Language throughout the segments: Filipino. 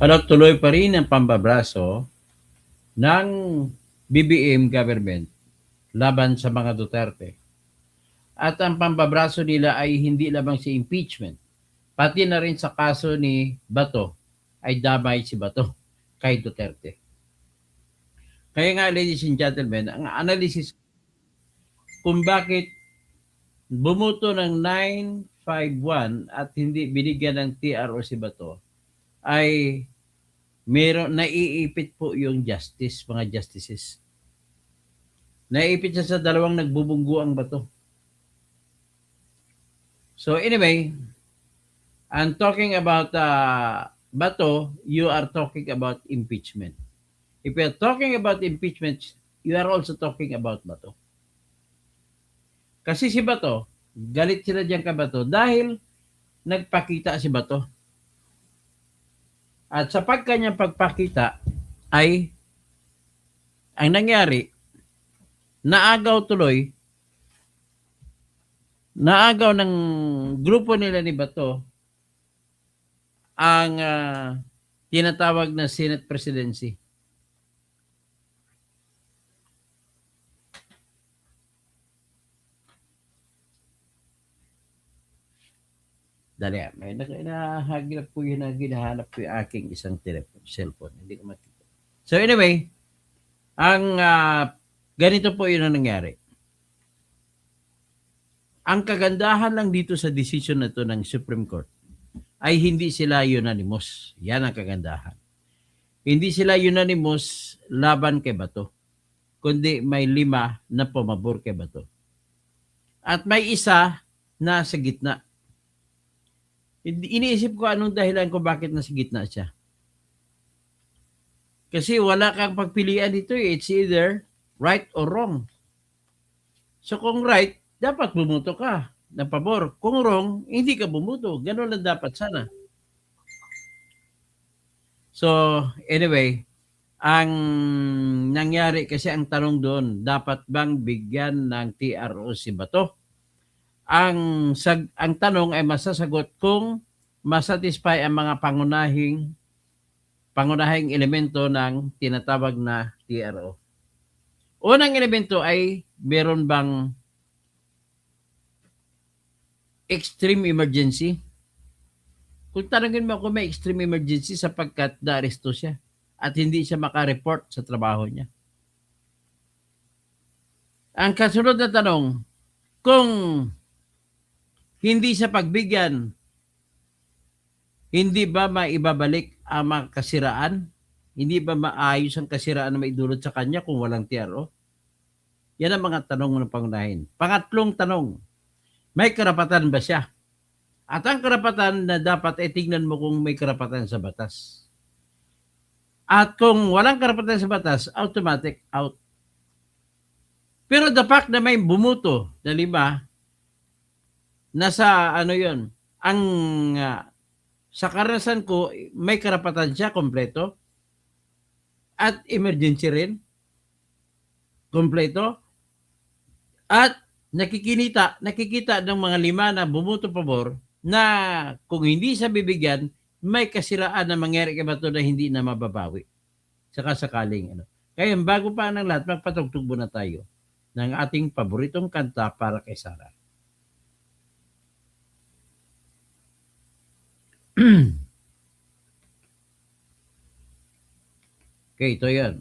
Tuloy pa rin ang pambabraso ng BBM government laban sa mga Duterte. At ang pambabraso nila ay hindi lamang si impeachment, pati na rin sa kaso ni Bato ay damay si Bato kay Duterte. Kaya nga, ladies and gentlemen, ang analysis kung bakit bumuto ng 951 at hindi binigyan ng TRO si Bato ay naiipit po yung justice, mga justices. Naiipit siya sa dalawang nagbubunggo ang Bato. So anyway, I'm talking about Bato, you are talking about impeachment. If you're talking about impeachment, you are also talking about Bato. Kasi si Bato, galit sila diyan kay Bato dahil nagpakita si Bato. At sa kanyang pagpakita ay ang nangyari, naagaw ng grupo nila ni Bato ang tinatawag na Senate presidency. Dali, may nahagilap po yun na ginahanap ko yung aking isang cellphone. Hindi ko makita. So anyway, ang ganito po yun ang nangyari. Ang kagandahan lang dito sa decision na to ng Supreme Court ay hindi sila unanimous. Yan ang kagandahan. Hindi sila unanimous laban kay Bato, kundi may 5 na pumabor kay Bato. At may isa na sa gitna. Iniisip ko anong dahilan ko bakit nasa gitna siya. Kasi wala kang pagpilian dito eh. It's either right or wrong. So kung right, dapat bumuto ka ng pabor. Kung wrong, hindi ka bumuto. Ganun lang dapat sana. So anyway, ang nangyari kasi ang tanong doon, dapat bang bigyan ng TRO si Bato? Ang tanong ay masasagot kung masatisfy ang mga pangunahing elemento ng tinatawag na TRO. Unang elemento ay meron bang extreme emergency? Kung tanongin mo kung may extreme emergency sapagkat naaresto siya at hindi siya makareport sa trabaho niya. Ang kasunod na tanong, kung hindi sa pagbigyan, hindi ba maibabalik ang mga kasiraan? Hindi ba maayos ang kasiraan na maidulot sa kanya kung walang TRO? Yan ang mga tanong ng pangunahin. Pangatlong tanong, may karapatan ba siya? At ang karapatan na dapat ay tingnan mo kung may karapatan sa batas. At kung walang karapatan sa batas, automatic out. Pero the fact na may bumuto na 5, nasa yon, ang sa karanasan ko, may karapatan siya kompleto at emergency rin kompleto at nakikita ng mga 5 na bumuto pabor na kung hindi siya bibigyan, may kasiraan na mangyari kay Bato na hindi na mababawi. Saka sakaling Kaya bago pa ng lahat, magpatugtog muna tayo ng ating paboritong kanta para kay Sarah. Okay, ito yan.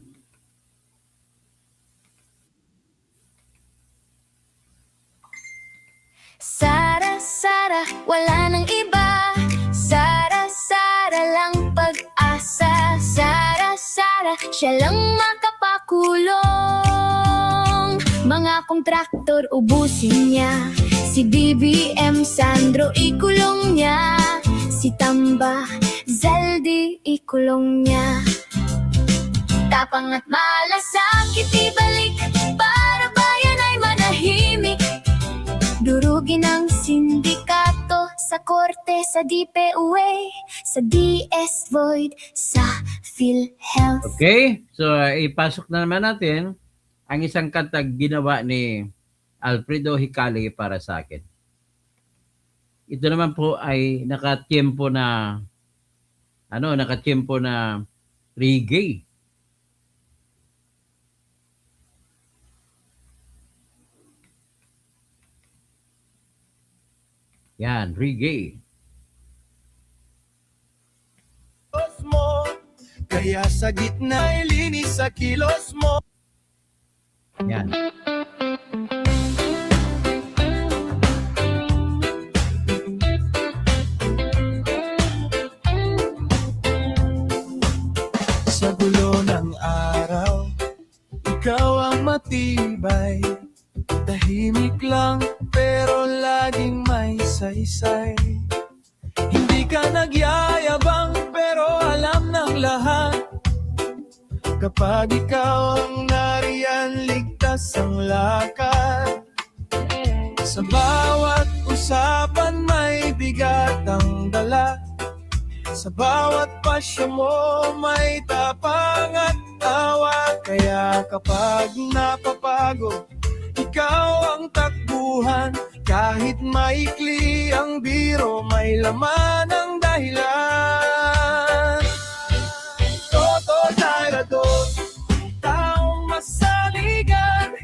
Sara, Sara, wala nang iba. Sara, Sara lang pag-asa. Sara, Sara, siya lang makapakulong. Mga kontraktor ubusin niya. Si BBM Sandro ikulong niya. Si Tamba Zaldi ikulong niya. Tapang at malasakit ibalik para bayan ay manahimik. Durugin ang sindikato sa korte, sa DPUA, sa DS Void, sa PhilHealth. Okay, so ipasok na naman natin ang isang kantang ginawa ni Alfredo Hicali para sa akin. Ito naman po ay nakatiempo na nakatiyempo na reggae. Yan, reggae. Mo, kaya sa gitna linis sa kilos mo. Yan. Sa gulo ng araw, ikaw ang matibay. Tahimik lang pero laging may saysay. Hindi ka nagyayabang pero alam ng lahat. Kapag ikaw ang nariyan, ligtas ang lakad. Sa bawat usapan may bigat ang dala. Sa bawat pasya mo may tapang at tawa. Kaya kapag napapagod, ikaw ang takbuhan. Kahit maikli ang biro, may laman ang dahilan. Toto Tirador, taong masaligan.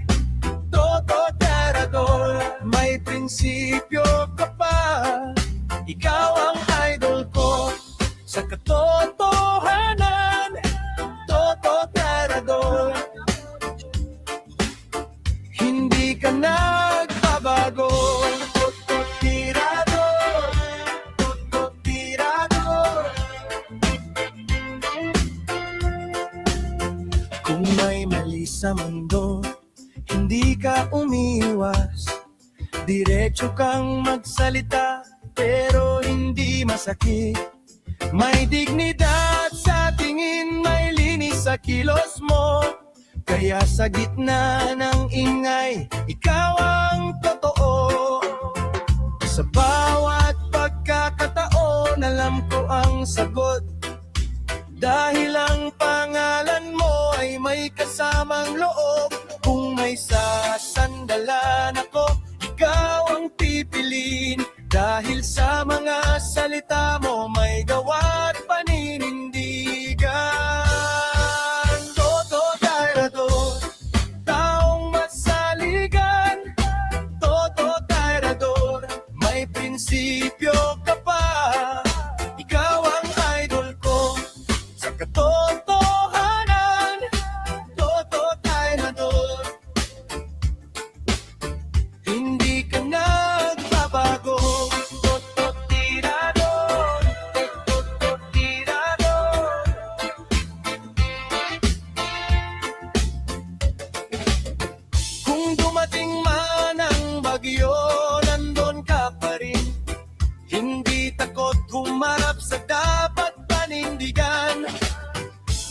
Toto Tirador, may prinsipyo ka pa. Ikaw ang idol ko sa katotohanan. Toto Tirador, hindi ka nagbabago. Toto Tirador, Toto Tirador. Kung may mali sa mundo, hindi ka umiwas. Diretso kang magsalita, pero hindi masakit. May dignidad sa tingin, may linis sa kilos mo. Kaya sa gitna ng ingay, ikaw ang totoo. Sa bawat pagkakataon, alam ko ang sagot. Dahil ang pangalan mo ay may kasamang loob. Kung may sasandalan ako, ikaw ang pipiliin. Dahil sa mga salita mo, may gawa't paninindigan. Toto Tirador, taong masaligan. Toto Tirador, may prinsipyo ka pa. Ikaw ang idol ko sa katotohanan. Toto Tirador, hindi ka nagbabago. Toto Tirador, Toto Tirador. Kung dumating man ang bagyo, nandun ka pa rin. Hindi takot humarap sa dapat panindigan.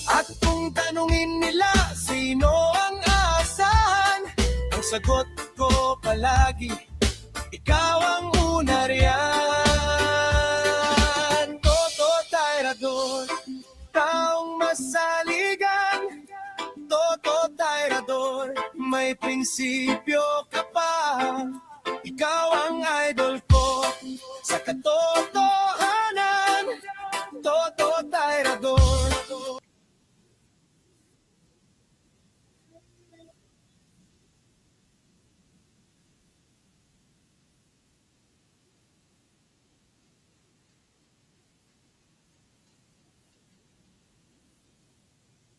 At kung tanungin nila sino ang asahan, ang sagot ko palagi, ikaw ang una riyan. Toto Tirador, taong masaligan. Toto Tirador, may prinsipyo ka pa. Ikaw ang idol ko sa katotohanan. Toto Tirador.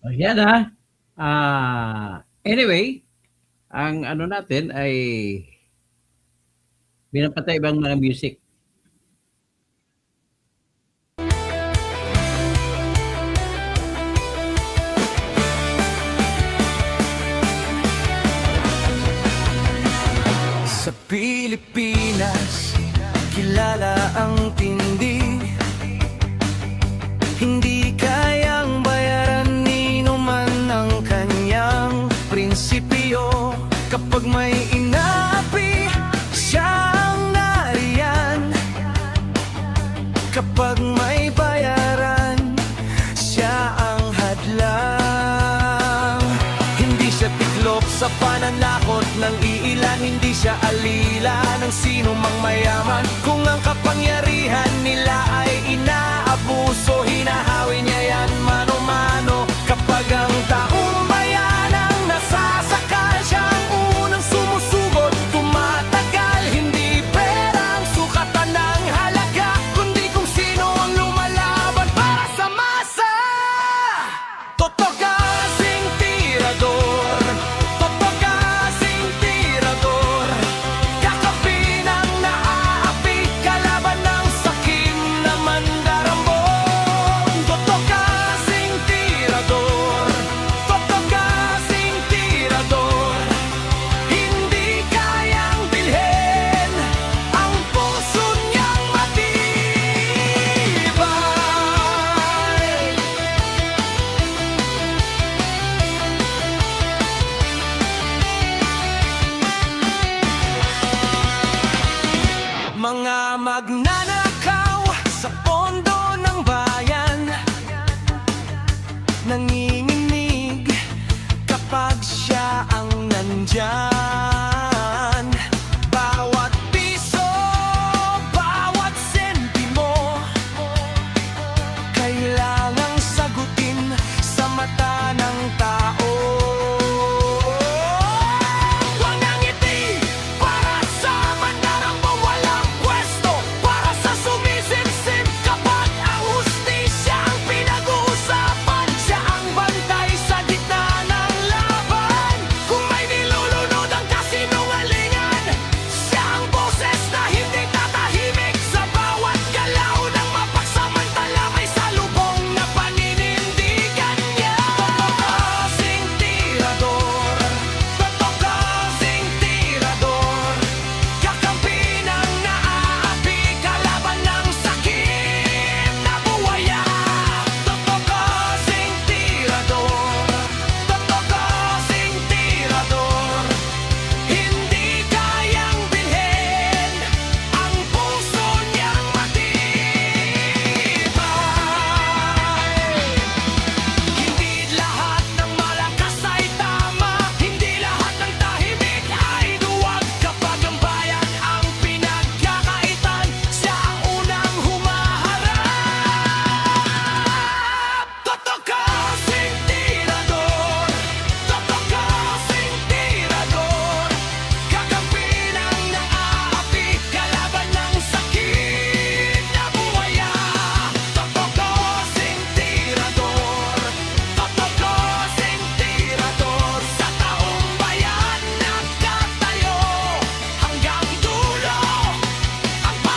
O, yan ha. Anyway, ang ano natin ay binapatay ibang mga music. Sa Pilipinas, kilala ang tindi. Hindi kayang bayaran ni numan ang kanyang prinsipyo. Kapag may inapi, siya ang nariyan. Kapag may bayaran, siya ang hadlang. Hindi siya tiklop sa pananakot ng iilan. Hindi siya alila ng sino mang mayaman. Kung ang kapangyarihan nila ay inaabot, puso, hinahawi niya yan mano-mano. Kapag ang taong bayan ang nasasakal, siya ang unang sumusugot, tumatagal. Hindi perang sukatan ng halaga, kundi kung sino ang lumalaban para sa masa. Totoo kasing tirador, totoo kasing tirador, kakampi ng naaapi, kalaban ng sakim na mandarambong. Totoo kasing tirador, totoo kasing tirador, hindi kayang bilhin ang puso niyang matibay. Mga magnanakaw sa pondo ng bayan, nanginginig kapag siya ang nandyan. Bawat piso, bawat sentimo, kailangang sagutin sa mata ng tao. Walang ngiti para sa mandarambong walang pwesto, para sa sumisip-sip kapag ang hustisya ang pinag-uusapan. Siya ang bantay sa gitna ng laban. Kung may nilulunod ang kasinungalingan, siya ang boses na hindi tatahimik. Sa bawat galaw ng mapagsamantala, may salubong na paninindigan niya. Totoo kasing tirador, totoo kasing tirador, kakampi ng naaapi, kalaban ng sakim na buwaya. Totoo kasing tirador, totoo kasing tirador, hindi kayang bilhin ang puso niyang matibay. Hindi lahat ng malakas ay tama, hindi lahat ng tahimik ay duwag. Kapag ang bayan ang pinagkakaitan, siya ang unang humaharap. Totoo kasing tirador, totoo kasing tirador, kakampi ng naaapi, kalaban ng sakim na buwaya. Totoo kasing tirador, totoo kasing tirador, sa taong bayan nagtatayo, hanggang dulo ang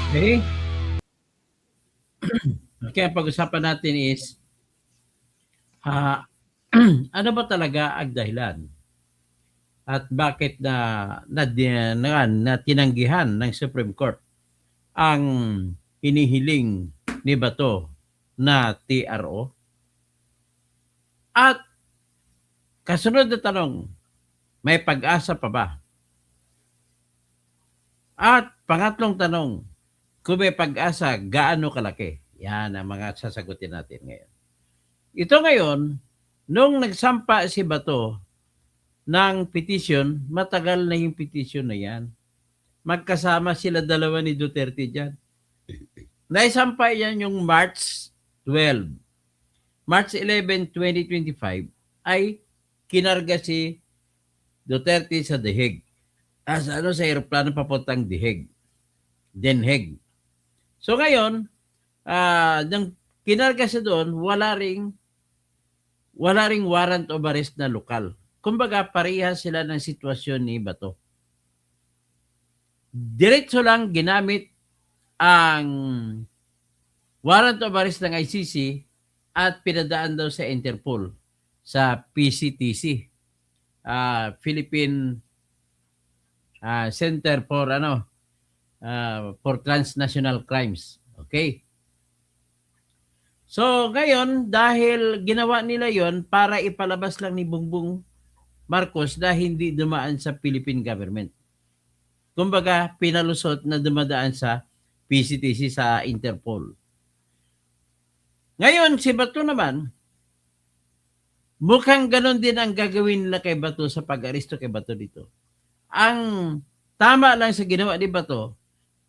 Okay? Okay, ang pag-usapan natin is ah, ano ba talaga ang dahilan at bakit na tinanggihan ng Supreme Court ang hinihiling ni Bato na TRO? At kasunod na tanong, may pag-asa pa ba? At pangatlong tanong, kung may pag-asa, gaano kalaki? Yan ang mga sasagutin natin ngayon. Ito ngayon, nung nagsampa si Bato ng petition, matagal na yung petition na yan. Magkasama sila dalawa ni Duterte dyan. Naisampa yan yung March 12. March 11, 2025 ay kinarga si Duterte sa The Hague. Sa aeroplano papuntang The Hague. Den Hague. So ngayon, nang kinarga siya doon, wala ring warrant of arrest na lokal. Kumbaga, parehas sila ng sitwasyon ni Bato. Diretso lang ginamit ang warrant of arrest ng ICC at pinadaan daw sa Interpol, sa PCTC, Philippine Center for Transnational Crimes. Okay? So, ngayon, dahil ginawa nila yon para ipalabas lang ni Bongbong Marcos na hindi dumaan sa Philippine government. Kumbaga, pinalusot na dumadaan sa PCTC, sa Interpol. Ngayon, si Bato naman, mukhang ganon din ang gagawin nila kay Bato sa pag-aresto kay Bato dito. Ang tama lang sa ginawa ni Bato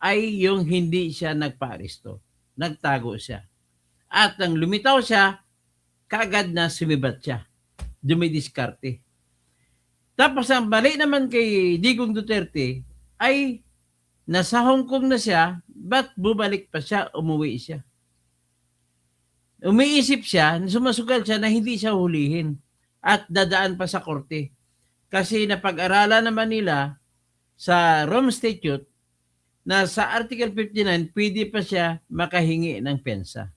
ay yung hindi siya nagpa-aresto. Nagtago siya. At nang lumitaw siya, kaagad na sumibat siya. Dumidiskarte. Tapos ang balik naman kay Digong Duterte ay nasa Hong Kong na siya, ba't bumalik pa siya, umuwi siya? Umiisip siya, sumasugal siya na hindi siya hulihin at dadaan pa sa korte. Kasi napag-aralan naman nila sa Rome Statute na sa Article 59, pwede pa siya makahingi ng pensa.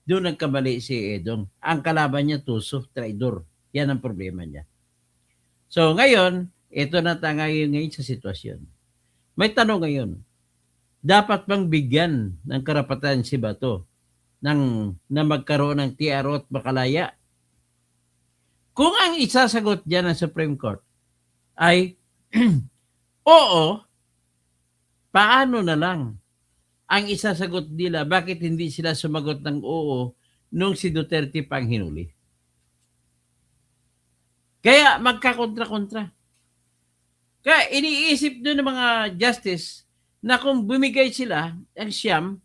Doon nagkamali si Edong. Ang kalaban niya, tuso, traidor. Yan ang problema niya. So ngayon, ito na tayo ngayon sa sitwasyon. May tanong ngayon, dapat bang bigyan ng karapatan si Bato na magkaroon ng TRO at makalaya? Kung ang isasagot dyan ng Supreme Court ay oo, paano na lang ang isasagot nila? Bakit hindi sila sumagot ng oo nung si Duterte pang hinuli? Kaya magkakontra-kontra. Kaya iniisip doon ng mga justice na kung bumigay sila ang siyam,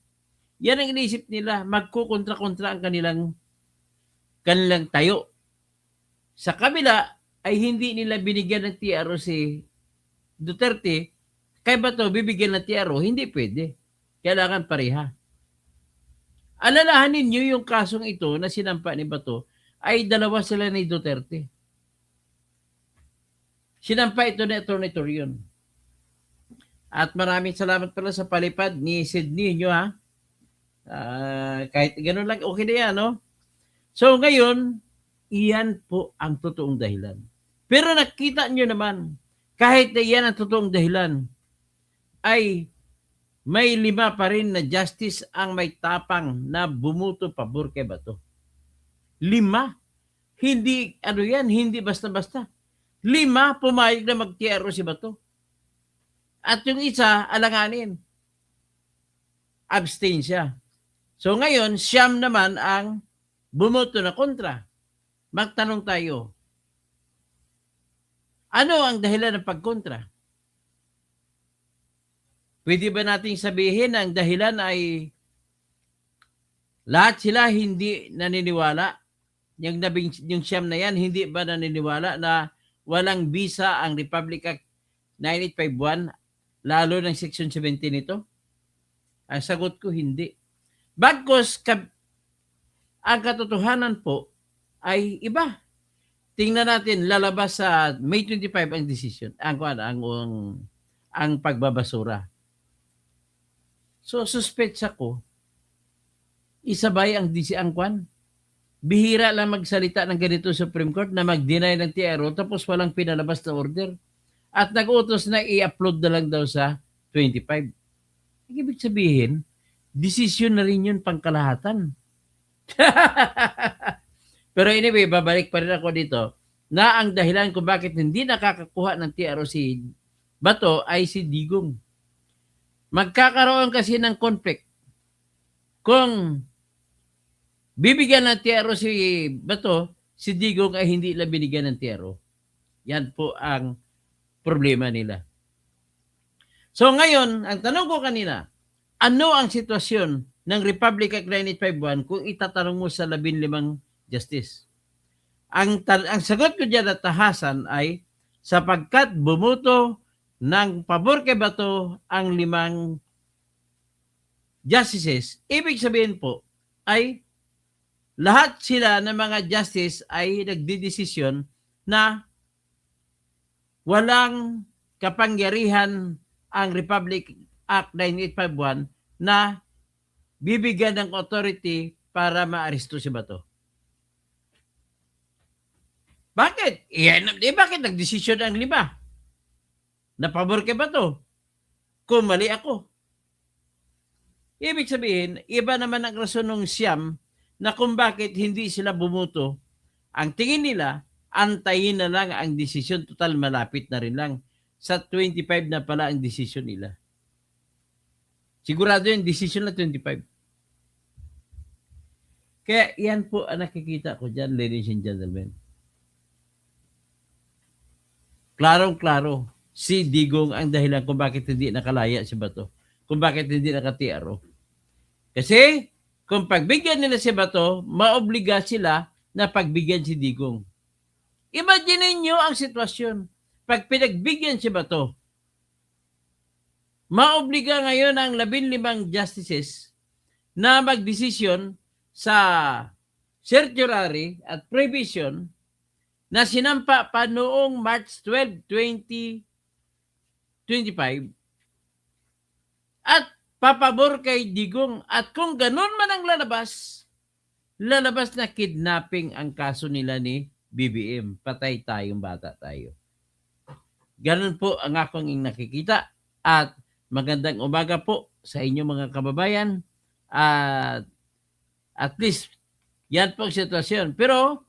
yan ang iniisip nila, magkukontra-kontra ang kanilang tayo. Sa kabila ay hindi nila binigyan ng TRO si Duterte, kaya ba ito bibigyan ng TRO? Hindi pwede. Kailangan pareha. Alalahanin niyo yung kasong ito na sinampa ni Bato ay dalawa sila ni Duterte. Sinampa ito ni Atty. Torion. At maraming salamat pala sa palipad ni Sydney nyo ha. Kahit gano'n lang, okay na yan, no? So ngayon, iyan po ang totoong dahilan. Pero nakita nyo naman, kahit na iyan ang totoong dahilan, ay may 5 pa rin na justice ang may tapang na bumuto pabor kay Bato. 5. Hindi, ano yan, hindi basta-basta. 5, pumayag na mag-TRO si Bato. At yung isa, alanganin. Abstain siya. So ngayon, siyam naman ang bumoto na kontra. Magtanong tayo, ano ang dahilan ng pagkontra? Pwede ba nating sabihin na ang dahilan ay lahat sila hindi naniniwala? Yung siyam na yan, hindi ba naniniwala na walang visa ang Republic Act 9851, lalo ng Section 17 nito? Ang sagot ko, hindi. Bagkus, ang katotohanan po ay iba. Tingnan natin, lalabas sa May 25 ang decision, ang pagbabasura. So, suspetsa ko, isabay ang bihira lang magsalita ng ganito sa Supreme Court na mag-deny ng TRO tapos walang pinalabas na order. At nag-utos na i-upload na lang daw sa 25. Ibig sabihin, decision na rin yun pangkalahatan. Pero anyway, babalik pa rin ako dito na ang dahilan kung bakit hindi nakakakuha ng TRO si Bato ay si Digong. Magkakaroon kasi ng conflict. Kung bibigyan ng TRO si Bato, si Digong ay hindi lang binigyan ng TRO. Yan po ang problema nila. So ngayon, ang tanong ko kanina, ano ang sitwasyon ng Republic Act 9851 kung itatanong mo sa 15 justice? Ang sagot ko dyan na tahasan ay sapagkat bumuto ng pabor kay Bato ang 5 justices, ibig sabihin po ay lahat sila ng mga justice ay nagdidesisyon na walang kapangyarihan ang Republic Act 9851 na bibigyan ng authority para maaresto si Bato. Bakit? Bakit nagdesisyon ang 5? Na pabor kay Bato? Kung mali ako. Ibig sabihin, iba naman ang rason ng siyam na kung bakit hindi sila bumuto. Ang tingin nila, antayin na lang ang desisyon. Total, malapit na rin lang. Sa 25 na pala ang desisyon nila. Sigurado yung desisyon na 25. Kaya yan po ang nakikita ko dyan, ladies and gentlemen. Klarong-klaro, si Digong ang dahilan kung bakit hindi nakalaya si Bato. Kung bakit hindi naka-TRO. Kasi, kung pagbigyan nila si Bato, maobliga sila na pagbigyan si Digong. Imagine niyo ang sitwasyon. Pag pinagbigyan si Bato, maobliga ngayon ang 15 justices na magdesisyon sa certiorari at prohibition na sinampa pa noong March 12, 2025 at papabor kay Digong. At kung ganun man ang lalabas na kidnapping ang kaso nila ni BBM. Patay tayong bata tayo. Ganun po ang akong nakikita. At magandang umaga po sa inyo mga kababayan. At least, yan po ang sitwasyon. Pero,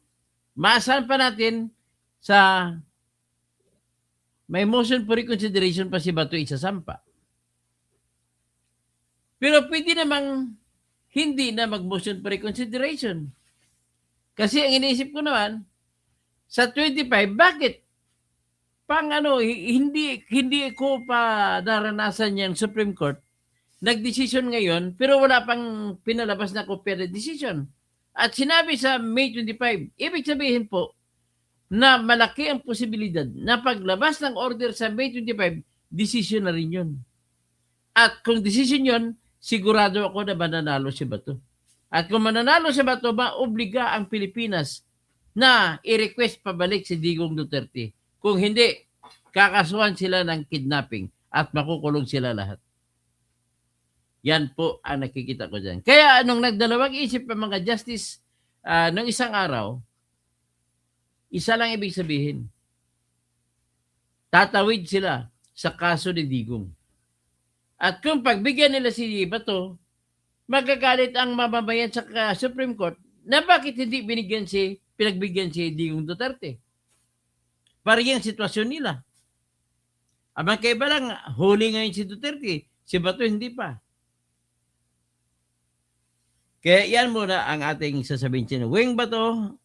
maasahan pa natin sa may motion for reconsideration pa si Bato isasampa. Pero pwede namang hindi na mag-motion for reconsideration. Kasi ang iniisip ko naman, sa 25, bakit? Hindi ko pa naranasan yung Supreme Court. Nagdesisyon ngayon, pero wala pang pinalabas na kopya ng decision. At sinabi sa May 25, ibig sabihin po, na malaki ang posibilidad na paglabas ng order sa May 25, decision na rin yun. At kung decision yun, sigurado ako na mananalo si Bato. At kung mananalo si Bato, maobliga ang Pilipinas na i-request pabalik si Digong Duterte. Kung hindi, kakasuhan sila ng kidnapping at makukulong sila lahat. Yan po ang nakikita ko dyan. Kaya nung nagdalawang isip ang mga justice nung isang araw, isa lang ibig sabihin, tatawid sila sa kaso ni Digong. At kung pagbigyan nila si Bato, magagalit ang mamamayan sa Supreme Court na bakit hindi pinagbigyan si Digong Duterte. Para yung sitwasyon nila. Abang kaiba lang, huli ngayon si Duterte, si Bato hindi pa. Kaya yan muna ang ating sasabihin siya. Wing Bato,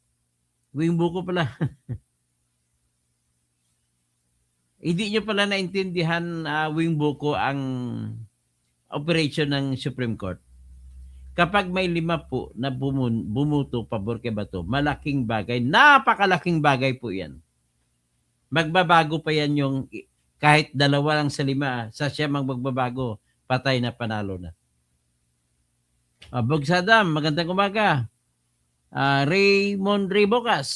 wing buko pala. Hindi nyo pala naintindihan wing buko ang operation ng Supreme Court. Kapag may 5 po na bumuto pabor kay Bato, malaking bagay, napakalaking bagay po yan. Magbabago pa yan yung kahit 2 lang sa 5, sa siya magbabago, patay na panalo na. Bogsadam, magandang umaga. Raymond Ribocas,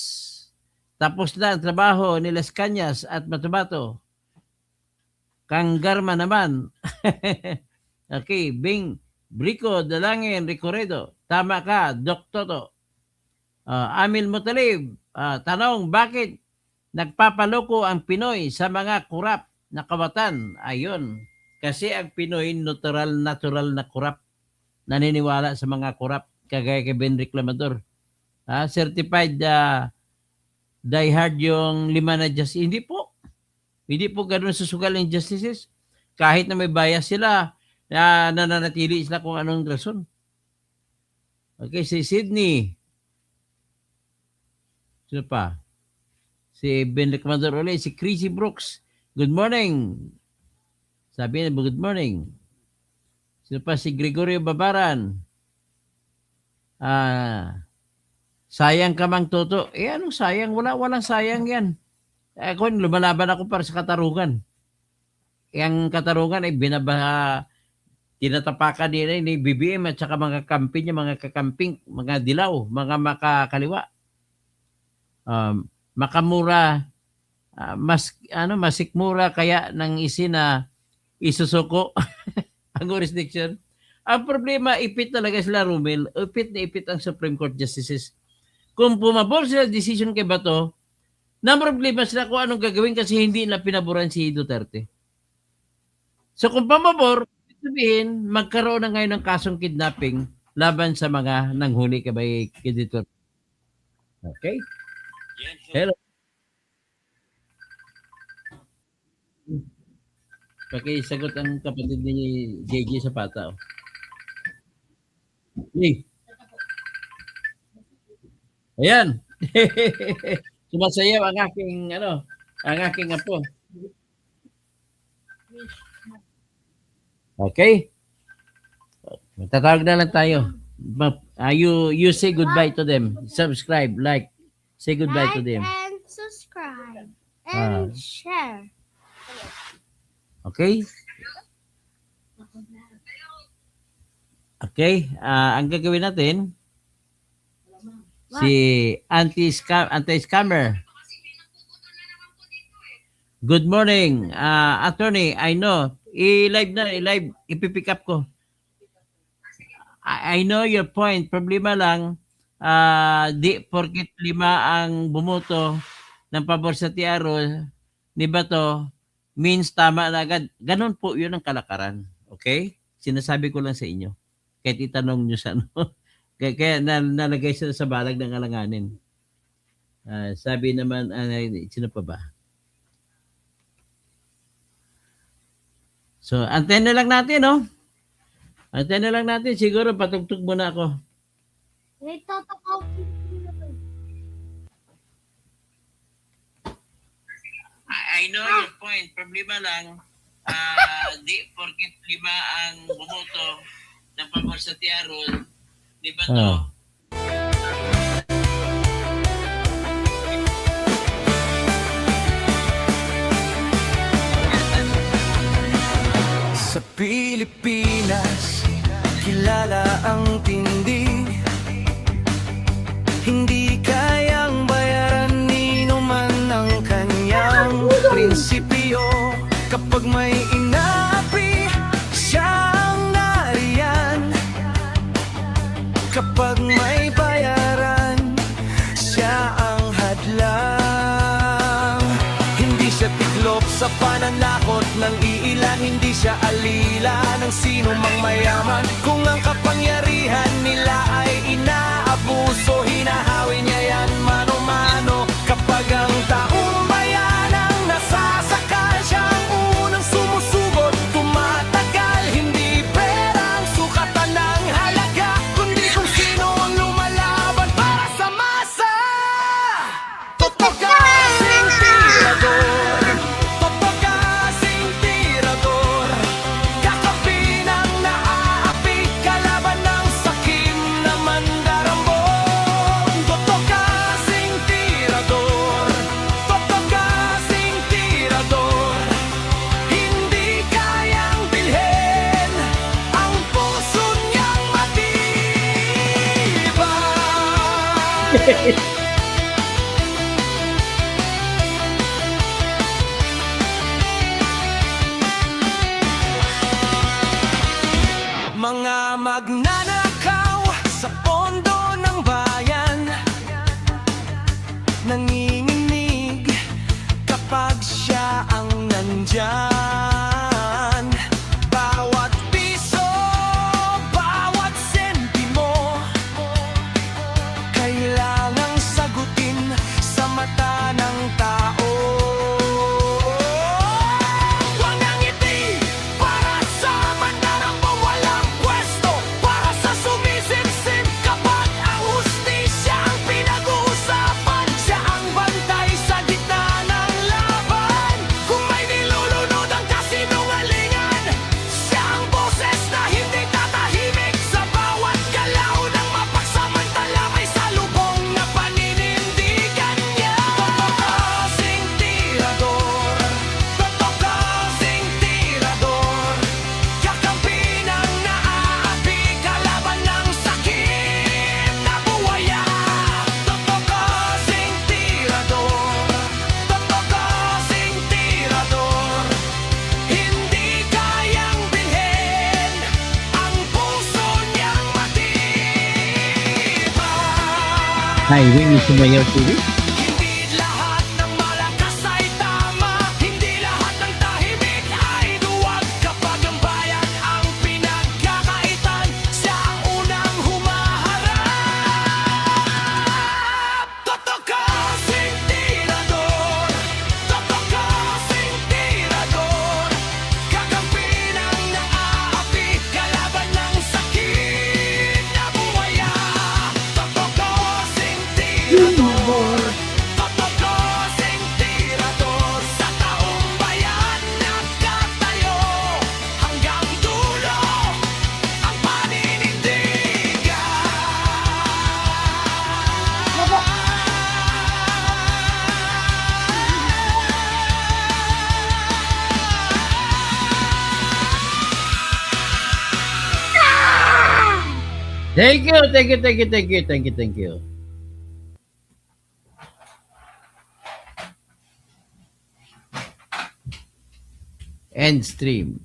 tapos na ang trabaho ni Las Cañas at Matubato. Kanggarma naman. Okay, Bing Brico Dalangin Ricoredo, tama ka, Doc Toto. Amil Mutalib, tanong, bakit nagpapaloko ang Pinoy sa mga kurap na kawatan? Ayun, kasi ang Pinoy natural na kurap. Naniniwala sa mga kurap, kagaya kay Ben Reclamador. Certified diehard yung 5 na justice. Hindi po. Hindi po ganoon susugal ng justices. Kahit na may bias sila, nananatili sila kung anong rason. Okay, si Sydney. Sino pa? Si Ben Reclamador ulit. Si Chrissy Brooks. Good morning. Sabi niya, good morning. Sino pa? Si Gregorio Babaran. Sayang ka mang Toto. Anong sayang? Walang sayang yan. Ako, lumalaban ako para sa katarungan. Yung katarungan ay tinatapakan nila ni BBM at saka mga kampi niya, mga kakamping, mga dilaw, mga makakaliwa. Makamura, masikmura kaya nang isina isusuko ang jurisdiction. Ang problema, ipit talaga sila, Romel. Ipit na ipit ang Supreme Court Justices. Kung pumabor sila decision kay Bato, na problema sila kung anong gagawin kasi hindi na pinaboran si Duterte. So kung pumabor, sabihin, magkaroon na ngayon ng kasong kidnapping laban sa mga nanghuli kay Duterte. Okay? Hello. Pakisagot ang kapatid ni JJ Zapata. Hey. Ayan. Sumasayaw ang aking ang aking apo. Okay? Tatawag na lang tayo. You say goodbye to them. Subscribe, like. Say goodbye to them. and subscribe Ah. and share. Okay? Okay, ang gagawin natin, si anti-scammer. Good morning, attorney. I know. I-live, ipipick up ko. I know your point. Problema lang, di porkit 5 ang bumoto ng pabor sa Tiaro ni Bato, means tama na agad. Ganon po yun ang kalakaran. Okay? Sinasabi ko lang sa inyo. Kahit itanong nyo sa kaya nalagay sila sa balag ng alanganin. Sabi naman, sino pa ba? So, antayin na lang natin, no? Antayin na lang natin. Siguro patugtog muna ako. Wait, tatakaw. I know your point. Problema lang, di porkit 5 ang bumoto ng pabor sa Tiaro, di ba to? Sa Pilipinas, kilala ang tindi. Hindi kayang bayaran ni numan ang kanyang prinsipyo. Kapag may inapi, siya ang nariyan. Kapag may bayaran, siya ang hadlang. Hindi siya tiklop sa pananakot ng iilan. Hindi siya alila ng sino mang mayaman. Kung ang kapangyarihan nila ay inaabuso, hinahawi niya yan mano-mano. Kapag ang taong bayan ang nasasakal, siya ang unang sumusugot, tumatagal. Hindi perang sukatan ng halaga, kundi kung sino ang lumalaban para sa masa. Totoo kasing tirador, totoo kasing tirador. Kakapi ng naaapi, kalaban ng sakim na mandarambong. Totoo kasing tirador, totoo kasing tirador. Hindi kayang bilhin ang puso niyang matibay. Mga magnanakaw sa pondo ng bayan, nanginginig kapag siya ang nandyan. Bawat piso, bawat sentimo, kailangang sagutin sa mata ng tao. Walang ngiti para sa mandarambong walang pwesto, para sa sumisimsim kapag ang hustisya ang pinag-uusapan. Siya ang bantay sa gitna ng laban. Kung may nilulunod ang kasinungalingan, siya ang boses na hindi tatahimik. Sa bawat galaw ng mapagsamantala may salubong na paninindigan niya. Totoo kasing tirador, totoo kasing tirador. Kakampi ng naaapi, kalaban ng sakit na buwaya. Totoo kasing tirador, totoo kasing tirador. Hindi kayang bilhin ang puso niyang matibay. Hi, Winnie Sumayaw TV. Hindi lahat ng malakas ay tama, hindi lahat ng tahimik ay duwag. Kapag ang bayan ang pinagkakaitan, siya ang unang humaharap. Totoo kasing tirador, totoo kasing tirador. Kakampi ng naaapi, kalaban ng sakit na buwaya. Totoo kasing tirador, tirador. Totokosing tirador, sa taong bayan nagkatayo. Hanggang dulo ang paninindigan. Thank you, thank you, thank you, thank you, thank you, thank you. End stream.